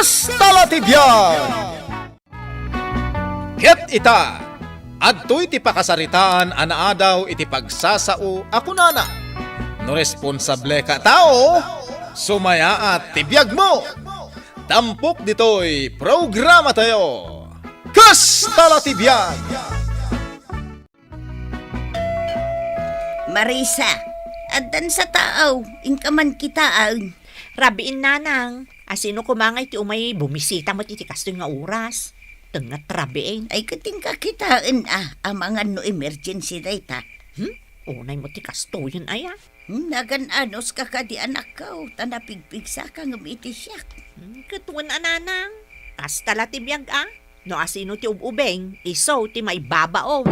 Kasta ti Biag! Ket ita, adtoy ti pakasaritaan anaadaw iti pagsasao ako nana. No responsable ka tao, sumaya at ti biag mo. Tampok ditoy programa tayo. Kasta ti Biag! Marisa, adan sa tao, inkaman kitaan. Rabiin nanang, asino kumangay ti umay bumisita mo ti Kasto nga oras. Tengat rabiin. Ay kating kakitaan ang mga no emergency data. Unay mo ti Kasto yun aya. Nagan-anos ka ka di anak ka, tanapigpigsa ka ng itisyak. Katuan nanang, Kasta ti Biag No asino ti ububeng, iso ti may babao.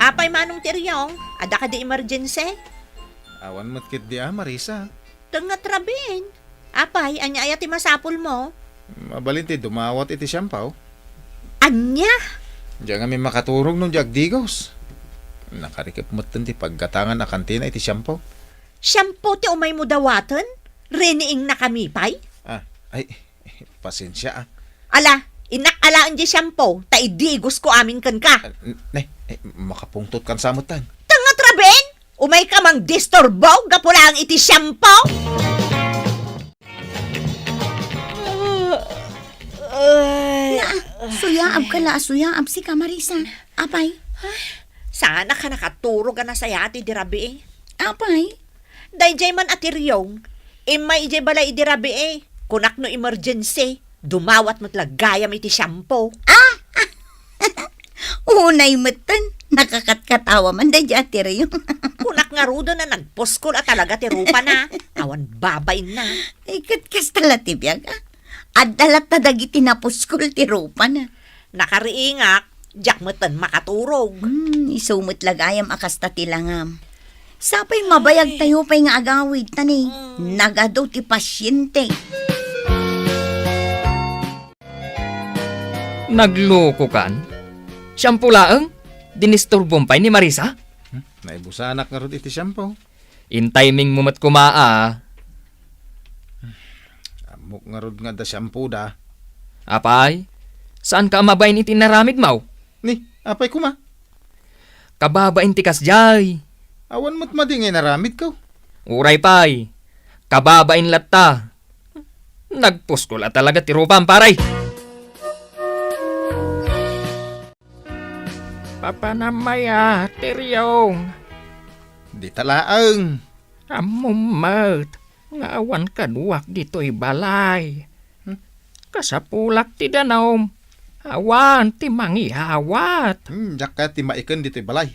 Apay manong tiryong, ada ka di emergency? Awan mo't kit di Marisa. Tengat rabiin. Apay, anya aya ti masapul mo? Mabalin ti dumawat iti siyampaw. Anya? Diyan kami makaturog nung jagdigos. Nakarikip mo ti paggatangan na kantina iti siyampaw. Shampoo ti umay mo dawatan? Reniing na kami pay? Ay, pasensya Ala, inakalaan di shampoo, taidigos ko amin kan ka. makapungtot kan samutan. Tangat raben? Umay ka mang disturbo, gapula ang iti shampoo? Suyaab ka la, suyaab si ka Marisa. Apay? Sana ka nakaturog ka na sayati di rabi Apay? Dayjay man atiryong, imay ijay balay di rabi kunak no emergency, dumawat matlagayam iti shampoo. Unay matan, nakakatkatawa man da jati rin. Kunak nga rudo na nagposkol at talaga ti rupa na. Awan babayin na. Ay katkasta la ti Biag Adalat na dagiti napuskol ti rupa na. Nakariingak, jak matan makaturog. Isumot lagayam akasta ti langam. Sapay mabayag tayo pa'y nga agawid tani. Nagadaw ti pasyente. Nagloko kan? Shampoo laeng? Dinisturbong pa'y ni Marisa? Naibusanak nga rod iti siyampaw. In timing mo mat kumaa. Amok nga rod nga da shampoo da. Apay, saan ka amabayin iti naramid mau? Ni, apay kuma. Kababain ti kasjay. Awan mo't madingay naramid ko. Uray pay, kababain latta. Nagpuskula talaga ti rupang paray. Papanamaya, tiryong. Di talaang. Amumat, nga awan kaduwak dito'y balay. Kasapulak ti danom, awan ti mangihawat. Diyak ka ti maiken dito'y balay.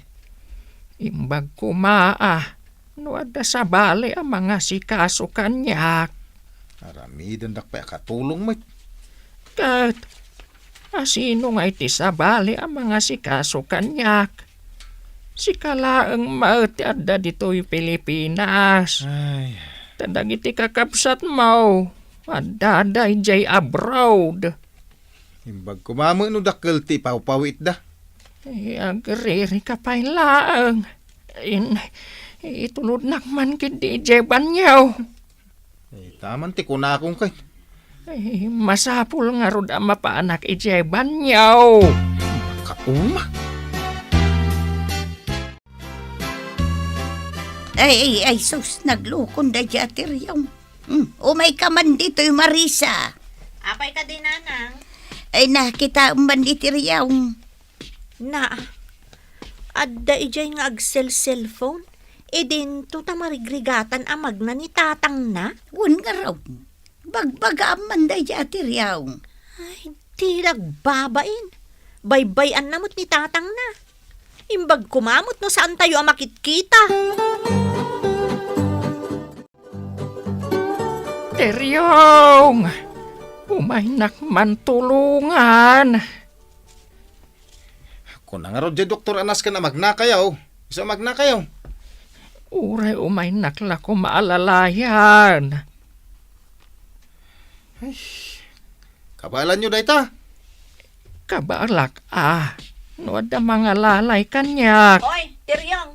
Imbag kumaa, no ada sa bali ang mga sikaso kanyak. Aramidon dak pa katulong mo. Kat, asino nga iti sa bali ang mga sikaso kanyak. Sikalaang maati adda dito'y Pilipinas. Ay, Tadag iti kakapsat mo, adda jay abroad. imbag kumamo no dakkel ti pawpawit da. Agriri ka pa'y laang. Itulod nakman kid DJ Banyaw. Taman ti kunakong kay. Masapul nga rod ang mapaanak DJ Banyaw. Kauma. Ay, sus, naglukon da jati rin. Umay ka man dito'y Marisa. Apay ka din nanang. Ay nakita man dito rin. Na, adda ijay nga agsel-cellphone, din to tamarigregatan amag na ni tatang na. Wan nga raw. Bagbaga man da jati rin. Ay, di nagbabain. Baybayan namot ni tatang na. Imbag kumamot no saan tayo ang makitkita. Teryong, umainak man tulungan. Kung nga rod doktor anas ka na magnakayaw. Isa magnakayaw. Uray umainak la ko maalalayan. Kabalan nyo dayta. Kabalak no ada mga lalay kanyak. Hoy, Tiryong.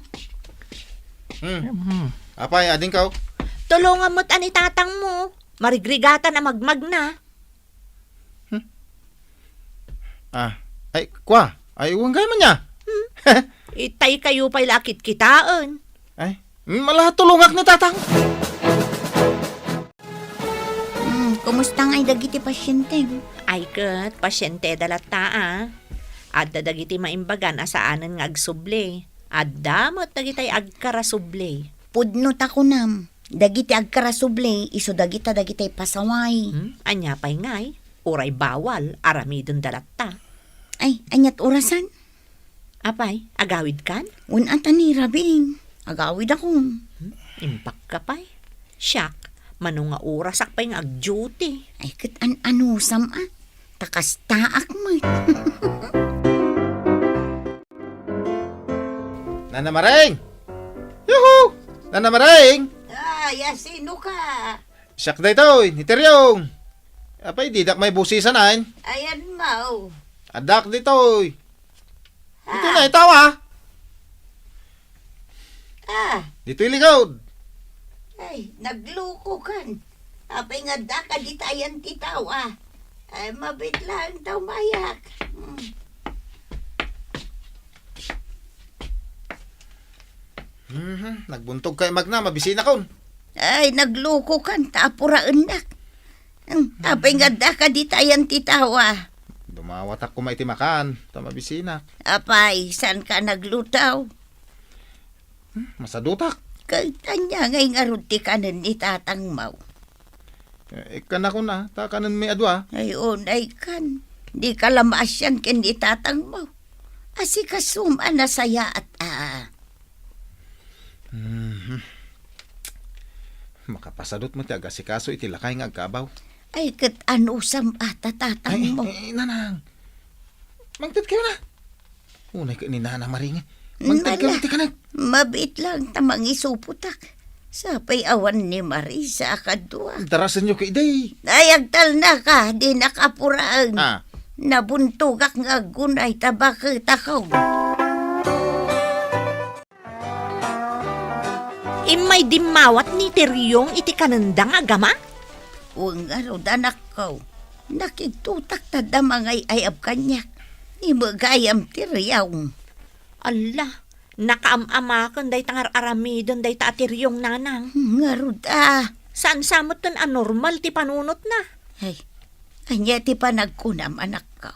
Apay, ading kaw. Tulungan mo't ani tatang mo. Marigrigatan na magmag na. Ay, kwa. Ay, uwanggay man niya. Itay kayo pa'y lakit kitaan. Ay, malahat tulungak ni tatang. Kumusta nga dagiti pasyente? Ay kat, pasyente dalata At dadagiti maimbagan asaanan nga agsuble. At damot dagitay agkarasuble. Pudno tako nam. Dagiti agkarasuble, iso dagiti pasaway. Anya pa'y ngay. Uray bawal, aramidon dalata. Ay, anyat orasan? Apay, agawid kan? Unatan ni Rabing. Agawid ako. Impak ka pa'y. Siyak, manong nga orasak pa'y nga ag-duty. Ay, kat anusam Takastaak mo. Nana Maring! Yuhu! Nana Maring! Sino ka? Siyak na ito, nitiryong. Apay, didak may busisan ayn. Ayan mo. Adak dito. Dito na, itaw Dito iligod. Ay, nagluko kan. Apay nga daka ditayan titaw Ay, mabit lang daw mayak. Nagbuntog kay magna, mabisina kon. Ay, nagluko kan. Tapuraan na. Apay nga daka ditayan titaw Dumawat ako maitimakan, mabisina. Apay, saan ka naglutaw? Masadutak. Kanya ngay nga ruti kanan ni tatang mau. Ikan ako na, takanan may adwa. Ay, unay kan. Di ka lamasyan ken ni tatang mau. Asi kasuma na saya at Makapasadot mo ti agasikaso iti lakay nga agkabaw. Ay, kat anusam tatang mo. Nanang. Magtid kayo na. Unay ka ni Nana Maring. Magtid kayo ti kanag. Mabit lang tamang isuputak. Sapay awan ni Marisa kadua. Darasan nyo kay day. Ay, agtal na ka. Di nakapuraan. Nabuntugak nga gunay tabakit ako. Imay dimawat ni Tiryong iti kanandang agama? Uwang danak ko. Nakitutak ta damangay ayab kanyak. Imagayam Tiryaw. Allah, nakaamamakan day tangar aramidon day ta Tiryong nanang. Ngarud Saan samot ton anormal ti panunot na? Ay, anya ti panagkunam anak ko.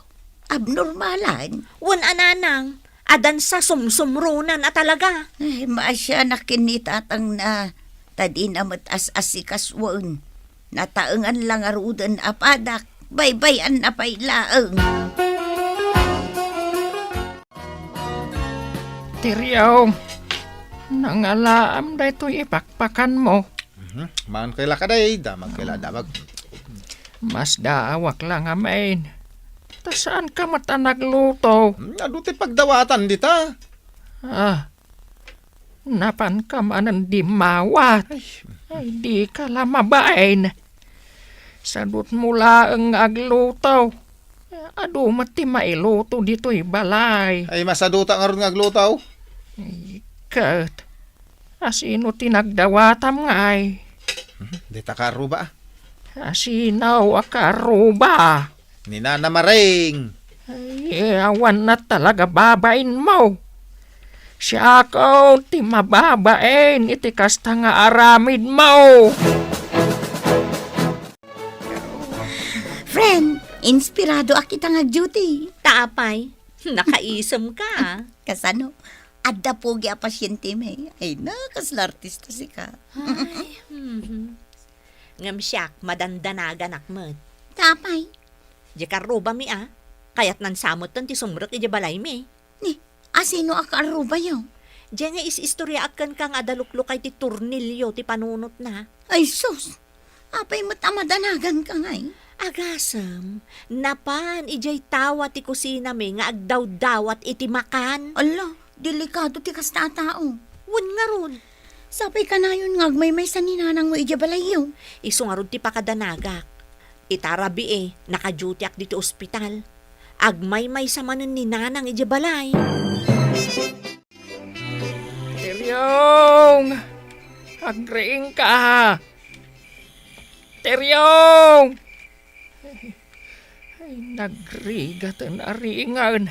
Abnormalan. Wan ananang, adan sa sumsumrunan talaga. Ay, maasya na kinitatang na tadi na matas-asikaswan. Nataengan lang arudan apadak. Baybayan na pailaeng. Tiryaw, nangalaam da ito'y ipakpakan mo. Maan kaila ka day, damag kaila damag. Mas daawak lang amain. Ta saan ka mata nagluto? Ado ti pagdawatan dita. Napan ka manan di mawat. Ay, di ka lamabain. Sadut mula ang agluto. Ado mati mailuto dito'y balay. Ay masaduta nga ron nga aglutaw. Kat, asino tinagdawatam ngay. Dita ka aruba. Asinaw akaruba. Ni Nana Maring. Ay, awan na talaga babain mo. Siya ako ti mababain iti kasta nga aramid mo. Friend, inspirado akita nga duty. Taapay, nakaisam ka. Kasano? Adda pogi a pasyente may. Ay na, kasla artista si ka. Ngam siyak, madandanagan akmet. Tapay. Di karuba mi kayat nan samot ton ti sumrek iti balay mi. Ni, asino akaruba yun? Di nga istorya akan kang adaluklukay ti turnilyo ti panunot na. Ay sus, apay matamadanagan ka ngay. Agasam, napan ijay tawa ti kusina mi nga agdaw-dawat iti makan. Ala, delikado ti kasta tao. Wan nga ron. Sapay ka na yun nga may sa ninanang mo ijabalayo. Isu nga ron ti pakadanagak. Itarabi naka-duty ak dito ospital. Agmay-may sa manen ni nanang ijabalay. Tiryong! Agreeng ka. Teryong! Ay, nagrigatan aringan.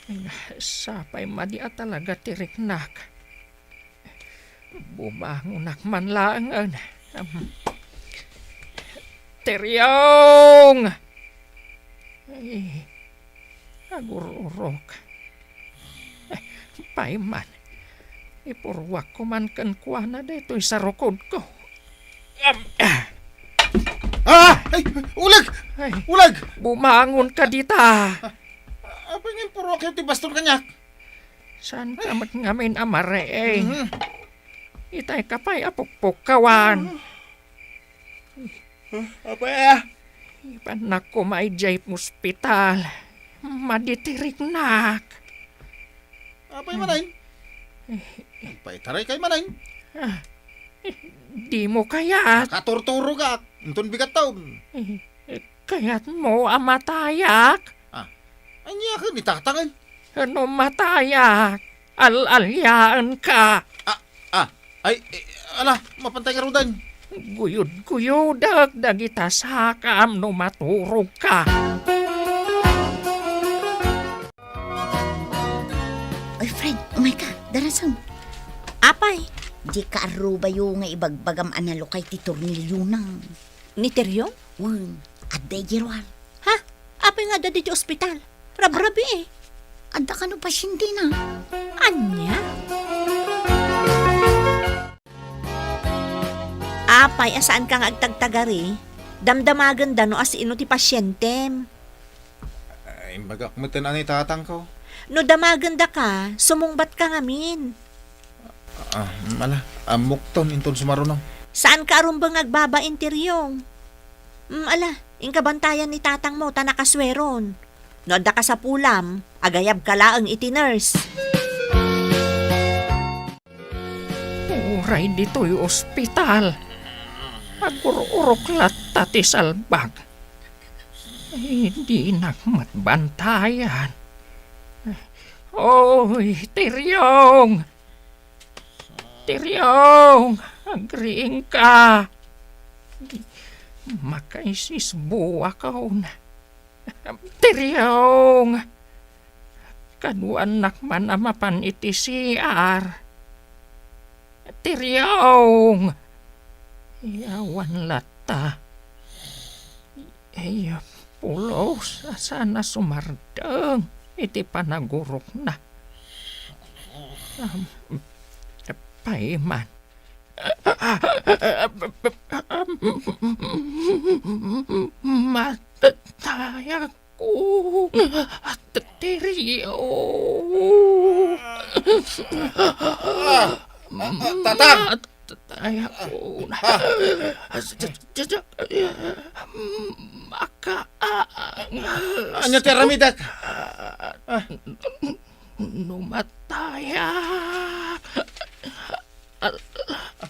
Ay, sapay madia talaga tiriknak. Bumangunak man langan. Teryong! Ay, agururok. Paiman, ipurwak ko man kan kuana dito'y sa rukod ko. Ay, ulag! Ay, Ulag! bumangon ka dita. Apa nga puro kayo ti baston kanyak? Saan ka ngamin amare eh? Itay ka pa'y apukpuk kawan. Apa ya? Ipanak ko may jayp hospital. Maditiriknak. Apa yung manayin? Paitaray kay manayin. Di mo kayat. Katurturo ka. Untun bigat taon. Kayat mo amatayak. Anya ka ni tatangin. Ano matayak? Al-alyaan ka. Ay, ala, mapantay ka rudan. Guyod-guyudag dagita sakam no maturog ka. Oy, friend, umay ka. Darasang. Apay, Di ka arubayo nga ibagbagam analo kay ti tornilyo nang. ni Teryong? Wan, aday jirwal. Ha? Apay nga dadi di ospital. Rabrabi eh. Anda ka no pasyente na. Anya? Apay, asaan ka nga agtagtagari? Damdamagan da no as ino ti pasyentem. Ay, bagak mo tanan ni tatang ko. No damagan da ka, sumungbat ka ngamin. Ala, amukton inton sumarunong. Saan ka arumbang agbabain Teryong? Ala, ingkabantayan ni tatang mo, tanakasweron. No adda ka sa pulam, agayab ka laang iti nurse. Uray dito'y ospital. Agururok lata ti salbag. Hindi nakmatbantayan. Oy, Teryong! Teryong! Agriing ka! Makaisis buwa ka na. Teryong! Kaduan nakman amapan iti CR. Teryong! Yawan lata. Ay, pulos. Sana sumardeng. Iti panagurok na. Paiman. Mataya ko. Teryong. Tatang! Mataya ko na. Anya ti ramidak? Numataya.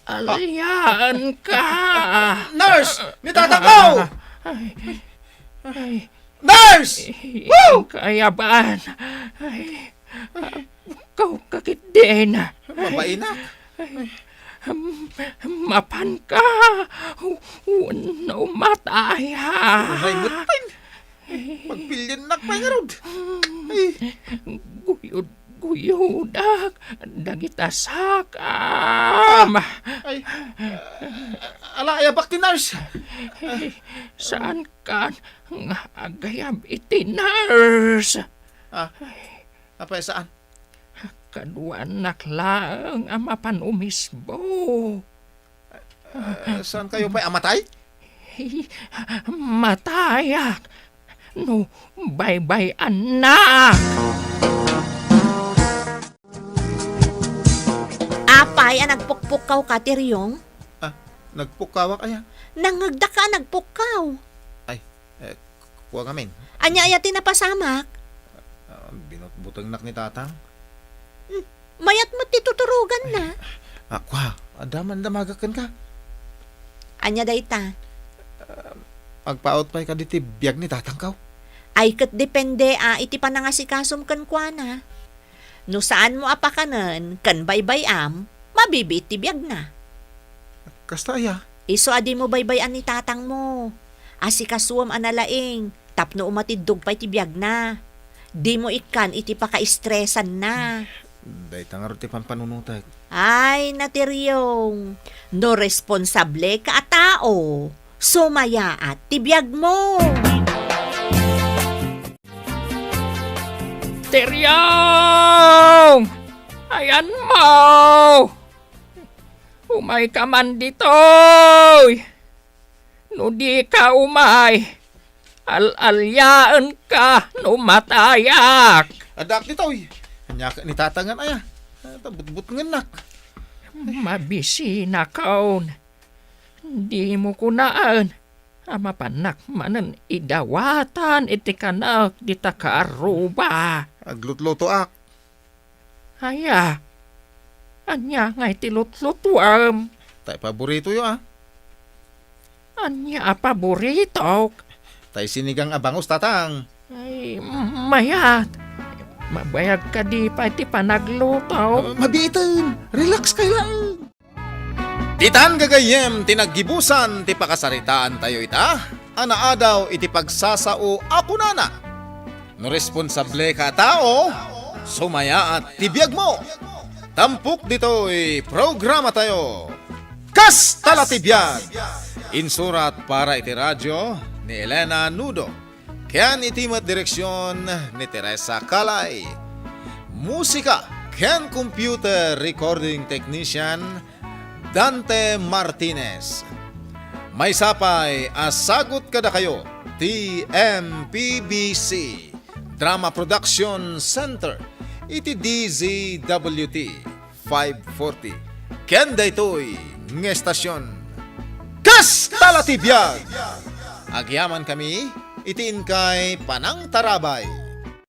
Alyan ka. Nurse! Ni tatang ko! Ay, Nurse! Woo! kayaban. Ay, kau kakit din. Babae na. Mapan ka. Numataya. Uray mo tayo. Pagpilyan nak pa nga rod. Guyod-guyudak. Dagita sakam. Ay, ala, ayabak ti nurse. Saan ka nga agayab iti nurse? Apa saan? Kaduan naklang amapan umisbo. Saan kayo pa'y amatay? Matayak. No, bye-bye anak. Apay, nagpukpukaw ka Teryong? Nagpukawa kaya? Nangagda ka, nagpukaw. Kuha ngamin. Anya ayati na pasamak. Binutbutang nak ni tatang. Mayat mo tituturugan na. Kuha, adaman damagakan ka. Anya dayta. Agpaot pa'y ka diti biag ni tatang kaw. Ay kat depende iti panangasikasom kan kwa na. No saan mo apakanan, kan baybay am, mabibit ti biag na. Kasta ya. Iso adi mo baybayan ni tatang mo. Asikasuam analaing, tapno umatiddog pa iti biag na. Di mo ikan iti paka-estresan na. Day tangaro ti pampanunutag. Ay, natiryong, no responsable ka a tao. Sumaya at ti biag mo. Tiryong! Ayan mo! Umay ka man ditoy! No di ka umay, al-alyaan ka no matayak! Adak ditoy. Anya ni tatangan aya. Tabut-but ngenak. Mabisi na kaon. Di mo kunaan. Ama panak manen idawatan iti kanak di takaaruba. Aglutluto ak. Aya. Anya ngay tilutlutuam. Tay paborito yo ah. Anya paborito. Tay sinigang abangos tatang. Ay, mayat. Mabayag ka di pa iti panagluto. Mabiitan. Relax kayo lang. Titan gagayem tinaggibusan ti pakasaritaan tayo ita. Anaadaw iti pagsasao ako nana. No responsable ka tao, sumaya at tibiyag mo. Tampok dito'y programa tayo. Kasta la tibiyag. Insurat para iti radyo ni Elena Nudo. Ken itimat direksyon ni Teresa Calay. Musika ken computer recording technician Dante Martinez. May sapay asagot kada kayo TMPBC Drama Production Center iti DZWT 540 ken daytoy ng estasyon Kasta la tibiyag. Agyaman kami itiin kay Panang Tarabay.